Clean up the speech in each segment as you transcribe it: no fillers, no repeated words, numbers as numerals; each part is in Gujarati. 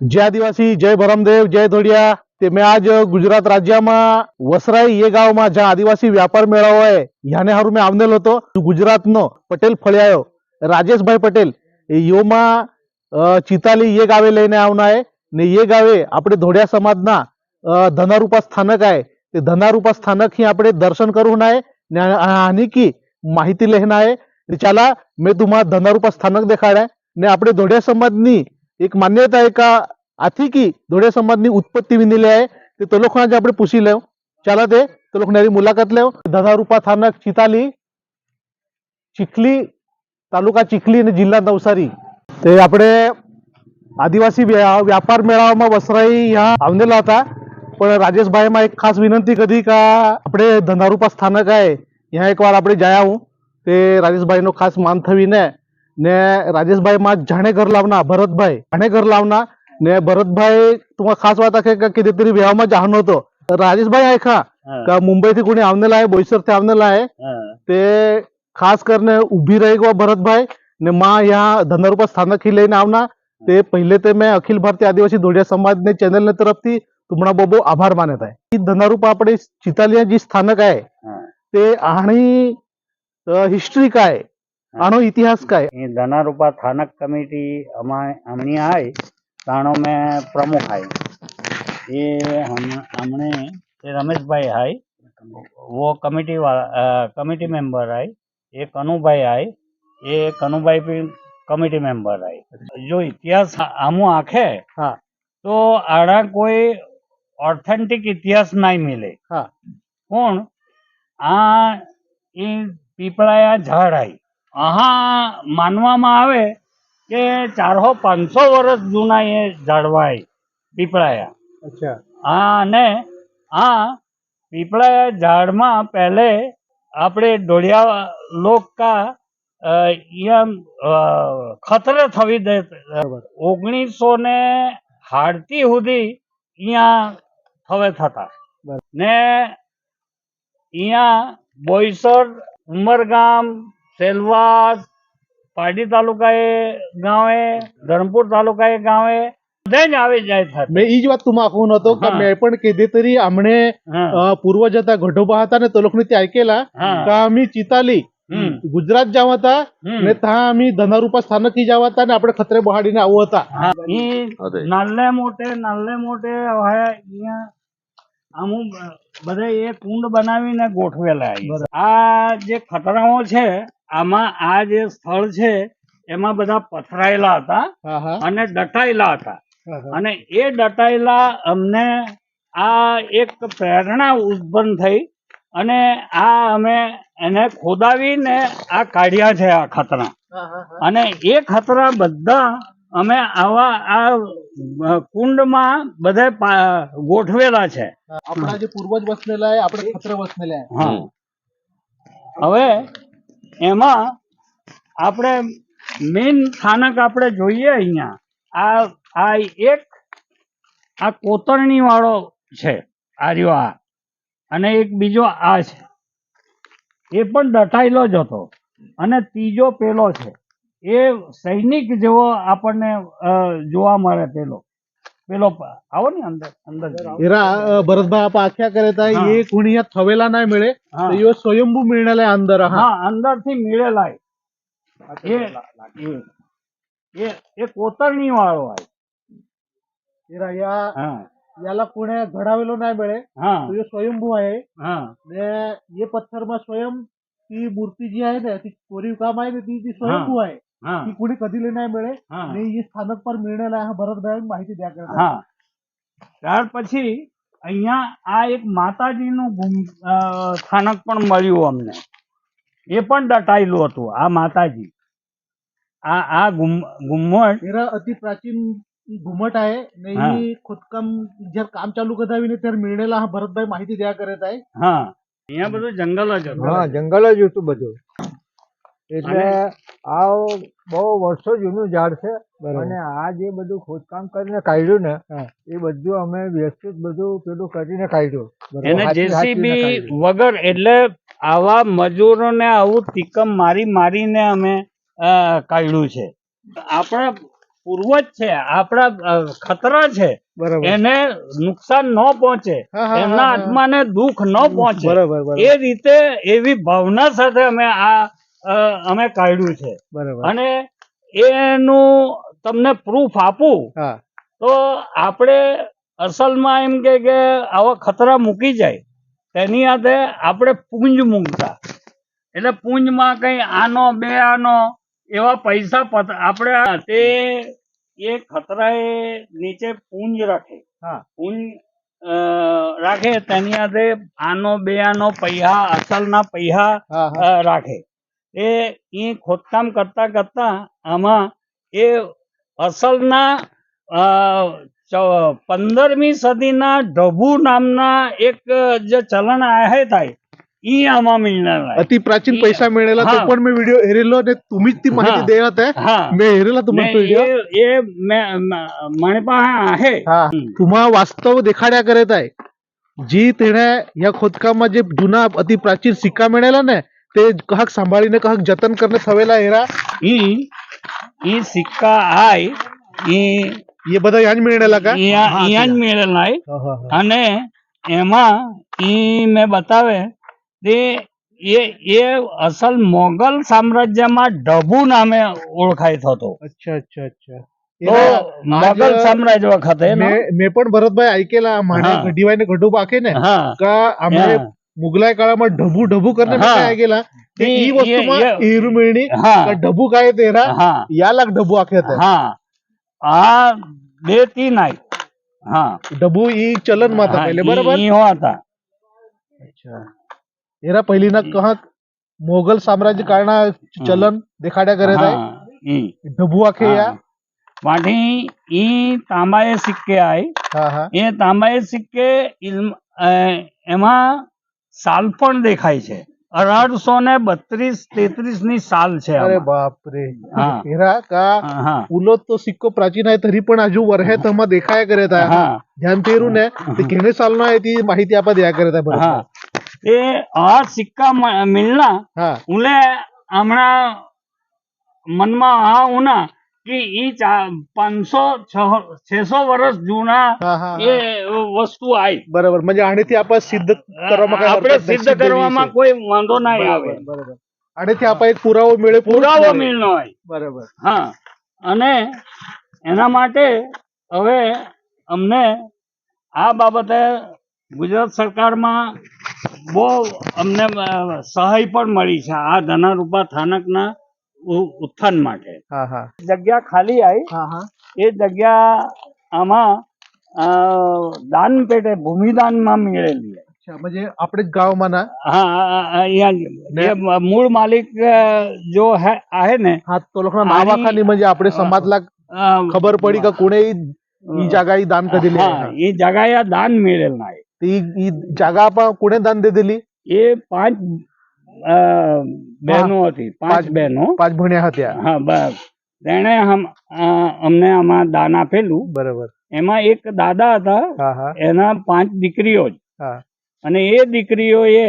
जय आदिवासी, जय भरमदेव, जय धोड़िया। ते मैं आज गुजरात राज्य में वसराई ये गांव में जहाँ आदिवासी व्यापार मेळावो है याने हारू मैं आवनेल होतो। गुजरात नो पटेल फळियायो राजेश भाई पटेल यो में चिताली ये गावे लईने आवना है ने ये गावे आपणे धोड़िया समाजना धनारूपा स्थानक आहे। ते धनारूपा स्थानक ही आपणे दर्शन करून आहे ने आनी की माहिती लेना है। चला मैं तुम्हाला धनारूपा स्थानक देखाड़ा ने आपणे धोड़िया समाजनी एक मान्यता है का आथी की धोड़िया समाजनी उत्पत्ति विनीले आहे ते तो लोग आज આપણે પૂછી લેવ। ચાલો તે તો લોકોની મુલાકાત લેવ। ધનારૂપા સ્થાનક ચીખલી તાલુકા ચીખલી અને જિલ્લા નવસારી તે આપણે આદિવાસી વ્યાપાર મેળામાં વસરાઈ यहाँ આવનેલા હતા। પણ રાજેશભાઈ માં એક ખાસ વિનંતી કરી કે આપણે ધનારૂપા સ્થાનક आहे यहाँ એકવાર આપણે જાય આવું તે રાજેશભાઈ નો ખાસ માન થવીને ने राजेशभाई मा जाने घर लावना भरतभाई जाने घर लावना ने भरतभाई तुम्हाला खास बात आहे का कितीतरी विवाह में जाहन होतो। राजेशभाई आहे का मुंबई थी कोणी आवनेला आहे बोईसर थे आवनेला आहे ते खास करने उभी रही गो भरतभाई ने मां यहाँ धनारूपा स्थानक ही लेने आवना ते पहले ते मैं अखिल भारतीय आदिवासी धोड़िया समाज ने चैनल ने तरफ थी तुम्हारा बहुत आभार मानत आहे। धनारूपा अपने चितालिया जी स्थानक आहे ते आणि हिस्ट्री काय आनो इतिहास काय धनारूपा स्थानक कमेटी हमने आए ताणों में प्रमुख आए ये हमने रमेश भाई आए वो कमेटी मेंबर आए। ये कनुभाई आए ये कनुभाई भी कमेटी मेंबर आए। जो इतिहास हमू आखे हाँ तो आड़ा कोई ऑथेंटिक इतिहास नहीं मिले। हाँ पण आ पीपळाया झाड़ आई अहाँ मानवामां आवे के 400-500 वर्ष जूना ये झाड़वा पीपळाया। अच्छा हाँ ने हाँ पीपळाया झाड़ में पहले आपणे धोड़िया लोग का खतरे थवी दे 1960 सुधी यहाँ थवे थता ने यहाँ बोईसर उमरगाम सेलवास पाडी तालुकाए गावे धरमपुर तालुकाए गावे बधाय आवे जाय था। मैं ई ज बात तुम आखून होतो का मैं पण केदे तरी आमणे पूर्वज હતા ગઢોબા હતા ને તો લોકોને તે ऐकेला का आम्ही चिताली गुजरात जाव હતા ને તા आम्ही धनारूपा स्थानक ही जाव હતા ને આપણે ખતરે બહાડીને આવો હતા। નાલ્લે મોટે હવે અહીંયા અમુ બધા એ કુંડ બનાવીને ગોઠવેલા આ જે ખતરાઓ છે આમાં આ જે સ્થળ છે એમાં બધા પથરાયેલા હતા અને દટાયેલા હતા અને એ દટાયેલા અમને આ એક પ્રેરણા ઉત્પન્ન થઈ અને આ અમે એને ખોદાવીને આ કાઢ્યા છે આ ખતરા અને એ ખતરા બધા અમે આવા આ કુંડમાં બધા ગોઠવેલા છે। આપણા જે પૂર્વજ વસનેલા છે આપણે ખતરે વસનેલા છે। હા હવે એમાં આપણે મેઇન સ્થાનક આપણે જોઈએ અહીંયા આ એક આ કોતરણી વાળો છે આર્યો આ અને એક બીજો આ છે એ પણ દટાયેલો જ હતો અને ત્રીજો પેલો છે એ સૈનિક જેવો આપણને જોવા મળે પેલો આવો ને અંદર एरा भरतभाई आप आख्या करे था ये कोणी यहाँ थवेला नाही मिळे तो यो स्वयंभू मिळणार आहे अंदर। हाँ अंदर थी मिळेला ये कोतरणी वाळो आहे एरा याला कोणी घडावेलो नाही मिळे तो यो स्वयंभू आहे ने ये पत्थर में स्वयं ती मूर्ति जी आहे ना ती कोरीव काम आहे ती स्वयंभू आहे ती कोणी कधी ले नाही मिळे ने ये स्थानक पर मिळणार आहे। भरतभाई माहिती द्या करता। हाँ ત્યાર પછી અહીંયા આ એક માતાજીનું સ્થાનક પણ મળ્યું અમને એ પણ દટાયેલું હતું આ માતાજી આ ઘુમ્મટ એરા અતિ પ્રાચીન ઘુમ્મટ आहे ને ही खोदकाम जर काम चालू કરાવીને ત્યારે મિળેલા ભરતભાઈ માહિતી દ્યા કરતા आहे। હા અહીંયા બધું જંગલ જ હતું। હા જંગલ જ હતું બધું એટલે આ બહુ વર્ષો જૂનું ઝાડ છે અને આ જે બધું ખોદકામ કરીને કાઢ્યું ને એ બધું અમે વ્યવસ્થિત બધું પેલું કરીને કાઢ્યું એને જેસીબી વગર એટલે આવા મજૂરોને આવું તીકમ મારીને અમે કાઢ્યું છે। આપણા પૂર્વજ છે, આપણા ખતરા છે, બરાબર એને નુકસાન ન પહોંચે, હા, હા, એમના હા. આત્માને દુઃખ ન પહોંચે, બરાબર એ રીતે એવી ભાવના સાથે અમે કાઢ્યું છે. બરાબર અને એનું તમને પ્રૂફ આપું હા તો આપણે અસલમાં એમ કે આવા ખતરા મૂકી જાય તેની હાથે આપણે પૂંજ મૂકતા, એટલે પૂંજમાં કઈ આનો બે આનો એવા પૈસા આપણે તે એ ખતરા એ નીચે પૂંજ રાખે, હા પૂંજ રાખે તેની હાથે આનો બે આનો પૈસા અસલના પૈસા હા હા રાખે. એ ખોદકામ કરતા કરતા આમાં એ અસલના 15મી સદીના ઢબુ નામના એક જે ચલણ आहे થાય ઈ આમાં मिळणार आहे. अति प्राचीन पैसा मिळाला तो हा. पण मी व्हिडिओ हेरेलो आणि तुम्हीच ती माहिती हा. देत आहे. हा मी हेरेला तुम्हाला तो व्हिडिओ म्हणे पहा आहे. हा तुम्हा वास्तव देखाड्या करत आहे जी तेने या खोदकामમાં જે જૂના અતિ પ્રાચીન સિક્કા મળેલા ને તે કહક સંભાળીને કહક જતન કરીને થવેલા હેરા ઈ સિક્કા આય ઈ એ બધા યાદ મિળેલા કા અહીંયા જ મિળેલા આય હા, હા, હા. અને એમાં ઈ મેં બતાવે તે એ અસલ મોગલ સામ્રાજ્યમાં ઢબુ નામે ઓળખાય થતો. अच्छा अच्छा अच्छा તો મોગલ સામ્રાજ્ય વખતે મેં પણ ભરતભાઈ ऐकेला માણે હા. ઘડીવાઈને ઘડું પાકે ને હા का અમારે હા. મુગલાઈ કાળામાં ઢબુ ઢબુ કરીને હા. મેં गेला ते ઈ- ई वस्तुમાં ये- हीरू मिळणी હા का ढबू काय तेरा હા या लाख ढबू आखे ते હા આ 2-3 આય. હા ढबू ई चलन માં હતા હા, पहिले बरोबर ઈ હતા. अच्छा एरा पहिलीना कहक मोगल साम्राज्य काळना चलन देखाड्या करत आहे હા ઈ ढबू आखे या હા. વાંઢી ઈ તાંબાએ સિક્કે આય. હા હા એ તાંબાએ સિક્કે એમાં સાલ પણ દેખાય છે. 1832-33 ની સાલ છે अरे આમાં. बाप रे हा. एरा का હા उलट तो सिक्को प्राचीन आहे तरी पण अजून वरहे तमा देखाया करत आहे હા ध्यान तेरू ने ते केने सालना आहे ती माहिती आपण द्या करत आहे बरं હા એ આ સિક્કા મિલના हा ઉલે હમણાં મનમાં આ ઉના કે ઈ 500-600 વર્ષ જૂના हा हा એ વસ્તુ આઈ. बरोबर म्हणजे आणि ती आपण सिद्ध કરવામાં काय આપણે हरकत नाही, સિદ્ધ કરવામાં देवी કોઈ વાંધો છે. નહીં આવે. बरोबर बरोबर आणि ते आपण एक पुराવો मिळे પુરાવો મિલનો હોય. बरोबर હા અને એના માટે હવે અમને આ બાબતે ગુજરાત સરકારમાં બહુ અમને સહાય પણ મળી છે આ ધનારૂપા થાનકના ઉત્થાન માટે. हा हा જગ્યા ખાલી આવી हा हा એ જગ્યા આમાં દાન પેટે ભૂમિદાનમાં મિળેલી છે. अच्छा म्हणजे આપણે गावમાં ना હા અહીંયા જે મૂળ માલિક જો आहे ને हा तो लोकांना नावाखाली म्हणजे આપણે समाजला खबर पडी का कोणी ही जागा ही दान कधी હા એ જગ્યાએ દાન મિળેલ ના ती ही जागा आपण कोणी दान दे दिली એ 5 બહેનો હતી. 5 બહેનો. 5 ભણ્યા હતા હા બસ તેણે અમને આમાં દાન આપેલું. बरोबर એમાં એક દાદા હતા हा हा એના 5 દીકરીઓ જ हा અને એ દીકરીઓએ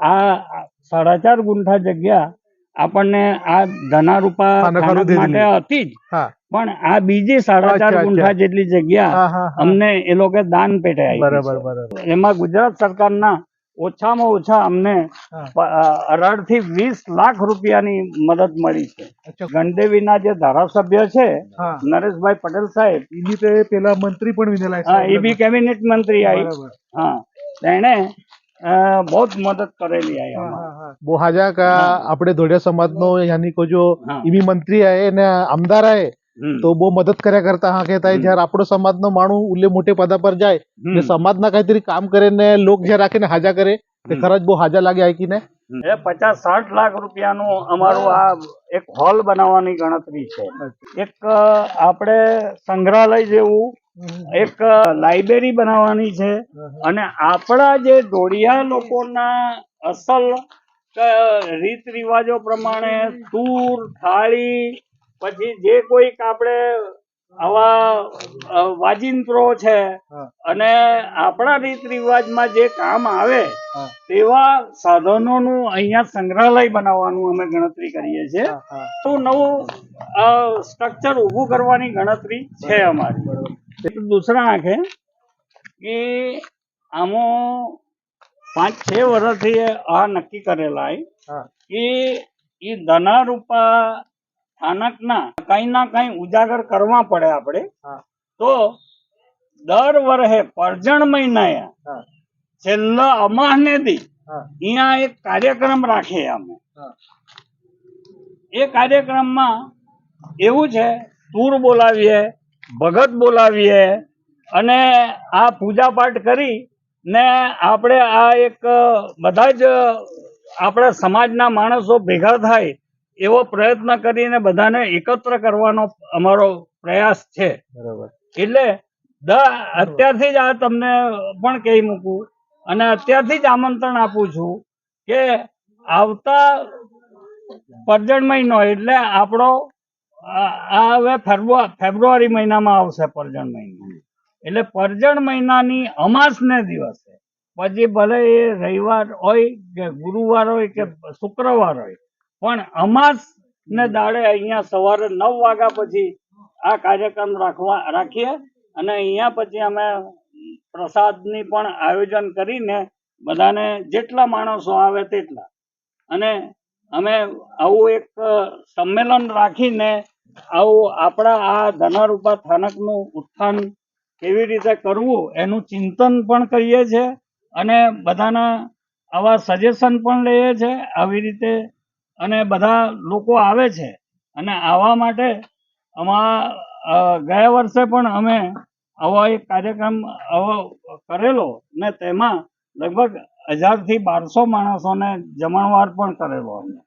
આ 4.5 ગુંઠા જગ્યા આપણને આ ધનારૂપા થાનક થાનક દીધેલી. માટે હતી જ हा પણ આ બીજી 4.5 અચ્છા, ગુંઠા અચ્છા. જેટલી જગ્યા हा हा हा. અમને એ લોકો દાન પેટે આપી बरोबर છે. बरोबर એમાં ગુજરાત સરકારના ઓછામાં ઓછા અમને હા. 18 થી 20 લાખ રૂપિયાની મદદ મળી છે. अच्छा ગણદેવીના જે ધારાસભ્ય છે हा નરેશભાઈ પટેલ સાહેબ, ઈની તે પેલા મંત્રી પણ વિનેલા છે એ બી કેબિનેટ મંત્રી આવી. बरोबर હા તેણે બહુ મદદ કરેલી આવી हा, આમાં. हा, हा. बोहाजा का हा. આપણે ધોડિયા સમાજનો यानी को जो હા. ઈવી મંત્રી आहे ને આમદાર आहे હમ. તો બહુ મદદ કર્યા કરતા હા કહેતા જ્યારે આપણો સમાજનો માણું ઉલ્લે મોટે પદા પર જાય હમ. ને સમાજના કાંઈતરી કામ કરે ને લોક જે રાખીને હાજા કરે તે હમ. ખરજ બહુ હાજા લાગે આઈ ને એ 50-60 લાખ રૂપિયાનું અમારું આ એક હોલ બનાવવાની ગણતરી છે. એક આપણે સંગ્રહાલય જેવું એક લાઇબ્રેરી બનાવવાની છે અને આપણા જે ઢોળિયા લોકોના અસલ રીત રિવાજો પ્રમાણે તૂર થાળી પછી જે કોઈક આપણે આવા વાજિંત્રો છે અને આપણા રીત રિવાજમાં જે કામ આવે તેવા સાધનોનું અહીંયા સંગ્રહાલય બનાવવાનું અમે ગણતરી કરીએ છીએ. નવું સ્ટ્રક્ચર ઊભું કરવાની ગણતરી છે અમારી દૂસરા આંખે કે આમાં 5-6 વર્ષથી આ નક્કી કરેલા કે એ ધનારૂપા સ્થાનકના કઈ ના કઈ ઉજાગર કરવા પડે આપણે તો દર વર્ષે પરજણ મહિનાએ છેલ્લા અમાસને દી અહીંયા એક કાર્યક્રમ રાખીએ અમે એ કાર્યક્રમમાં એવું છે તૂર બોલાવીએ ભગત બોલાવીએ અને આ પૂજા પાઠ કરી ને આપણે આ એક બધા જ આપણા સમાજના માણસો ભેગા થાય એવો પ્રયત્ન કરીને બધાને એકત્ર કરવાનો અમારો પ્રયાસ છે બરાબર. એટલે અત્યારથી જ આ તમને પણ કહી મૂકું અને અત્યારથી જ આમંત્રણ આપું છું કે આવતા પરજણ મહિનો એટલે આપણો આ હવે ફેબ્રુઆરી મહિનામાં આવશે પરજણ મહિનો એટલે પરજણ મહિનાની અમાસને દિવસે પછી ભલે એ રવિવાર હોય કે ગુરુવાર હોય કે શુક્રવાર હોય પણ અમાસ ને દાડે અહીંયા સવારે 9 વાગ્યા પછી આ કાર્યક્રમ રાખીએ અને અહીંયા પછી અમે પ્રસાદની પણ આયોજન કરીને બધાને જેટલા માણસો આવે તેટલા અને અમે આવું એક સંમેલન રાખીને આવું આપણા આ ધનારૂપા સ્થાનકનું ઉત્થાન કેવી રીતે કરવું એનું ચિંતન પણ કરીએ છીએ અને બધાના આવા સજેશન પણ લઈએ છીએ આવી રીતે અને બધા લોકો આવે છે અને આવવા માટે ગયા વર્ષે પણ અમે આવો એક કાર્યક્રમ આવો કરેલો ને તેમાં લગભગ 1000 થી 1200 માણસોને જમણવાર પણ કરેલો અમે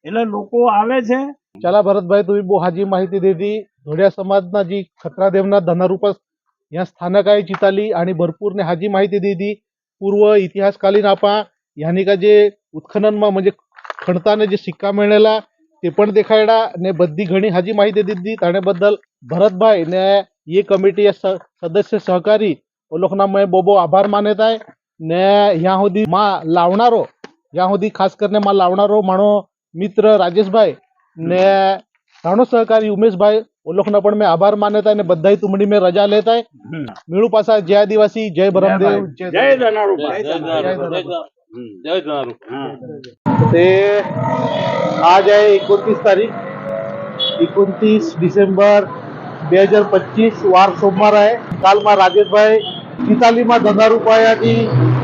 એટલે લોકો આવે છે. चला भरतभाई, तुम्ही हाजी माहिती दिली. धोड्या समाजना जी खत्रादेवना धनारूपा या स्थानक आहे चिताली आणि भरपूर ने हाजी माहिती दिली. पूर्व इतिहासकालीन आपा ह्यानी का जे उत्खननमा म्हणजे खणताने जे सिक्का मिळाला ते पण देखायडा ने बधी घणी हाजी माहिती दिली. त्याबद्दल भरतभाई ने ये कमिटी सदस्य सहकारी वो लोकना मैं बोबो आभार मानत आहे ने ह्या होदी मा लावणारो या होदी खास करने मा लावणारो मानो मित्र राजेशभाई ने राणो सहकारी उमेशभाई वो लोकना पण मैं आभार मानत आहे ने बधाई तुमडी में रजा लेत आहे. मिळू पासा जय आदिवासी, जय भरमदेव, जय धनारूपा. ते आज आहे 29 तारीख 29 डिसेंबर 2025 वार सोमवार आहे. काल मा राजेशभाई चितालीमा धनारूपायाची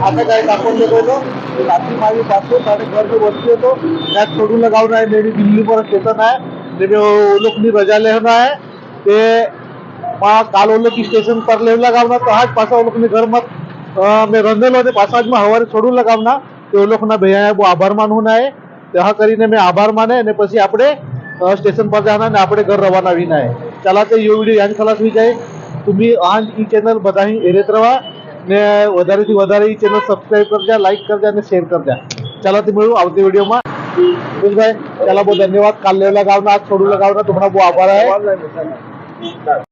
आता काय दाखवून देतो रात्री माझी पासून आणि घर में वस्ती होतो त्यात सोडून लगावणं आहे. मेरी दिल्ली पर स्टेशन आहे ने वो लोग रजा लेना है ते काल वो लोग स्टेशन पर ले लगावना तो आज पासा वो लोग घर मत मैं रंधेलो ने पासा में हवारे छोड़ू लगावना तो वो लोग भैया वो आभार मानવું है त्या કરીને મેં આભાર માને અને પછી આપણે સ્ટેશન પર જવાના અને આપણે ઘર રવાના વિના आहे. चला ते यो व्हिडिओ यान खलास होई जाए. तुम्ही आज ई चॅनल बधाही एरेत रहा ने વધારેથી વધારે ई चॅनल सब्सक्राइब कर द्या, लाइक कर द्या અને शेअर कर द्या. चला ते मिळू આવતી વિડીયોમાં. ભાઈ चला બહુ ધન્યવાદ. કાલ લેવલા ગાવના आज छोडू लगावना तुम्हाला બહુ આભાર आहे.